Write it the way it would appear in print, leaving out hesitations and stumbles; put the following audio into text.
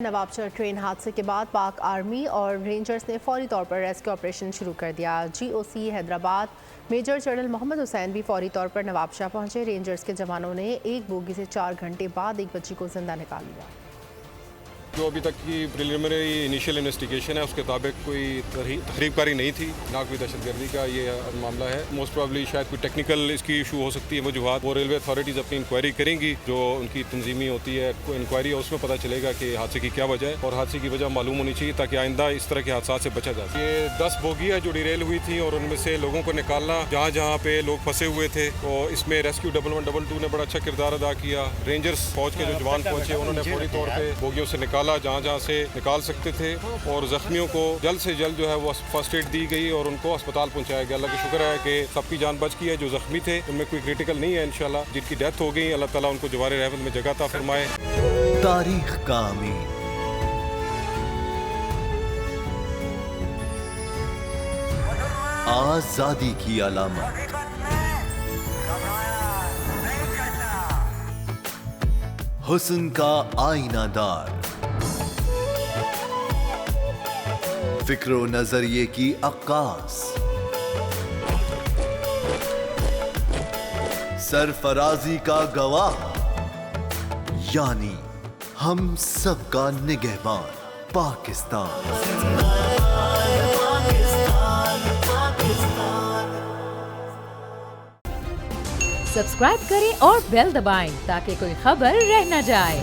Nawabshah train حادثے کے بعد پاک آرمی اور رینجرز نے فوری طور پر ریسکیو آپریشن شروع کر دیا۔ جی او سی حیدرآباد میجر جنرل محمد حسین بھی فوری طور پر نوابشاہ پہنچے۔ رینجرز کے جوانوں نے ایک بوگی سے 4 گھنٹے بعد ایک بچی کو زندہ نکال لیا۔ جو ابھی تک کی پریلیمنری انیشیل انویسٹیگیشن ہے اس کے مطابق کوئی تخریب کاری نہیں تھی، نہ کوئی دہشت گردی کا یہ معاملہ ہے۔ موسٹ پرابلی شاید کوئی ٹیکنیکل اس کی ایشو ہو سکتی ہے، وجوہات وہ ریلوے اتھارٹیز اپنی انکوائری کریں گی، جو ان کی تنظیمی ہوتی ہے انکوائری اس میں پتہ چلے گا کہ حادثے کی کیا وجہ ہے اور حادثے کی وجہ معلوم ہونی چاہیے تاکہ آئندہ اس طرح کے حادثات سے بچا جا سکے۔ یہ 10 بوگی ہے جو ڈیریل ہوئی تھی اور ان میں سے لوگوں کو نکالنا جہاں جہاں پہ لوگ پھنسے ہوئے تھے، تو اس میں ریسکیو 1122 نے بڑا اچھا کردار ادا کیا۔ رینجرز فوج کے جو جوان پہنچے انہوں نے فوری طور پہ بوگیوں سے نکالا جہاں جہاں سے نکال سکتے تھے، اور زخمیوں کو جلد سے جلد جو ہے وہ فرسٹ ایڈ دی گئی اور ان کو اسپتال پہنچایا گیا۔ اللہ کا شکر ہے کہ سب کی جان بچ گئی ہے۔ جو زخمی تھے ان میں کوئی کریٹیکل نہیں ہے انشاءاللہ، جن کی ڈیتھ ہو گئی اللہ تعالیٰ ان کو جوار رحمت میں جگہ عطا فرمائے۔ تاریخ کا امین، آزادی کی علامت، حسن کا آئینہ دار، فکر و نظریے کی عکاس، سرفرازی کا گواہ، یعنی ہم سب کا نگہبان پاکستان۔ سبسکرائب کریں اور بیل دبائیں تاکہ کوئی خبر رہ نہ جائے۔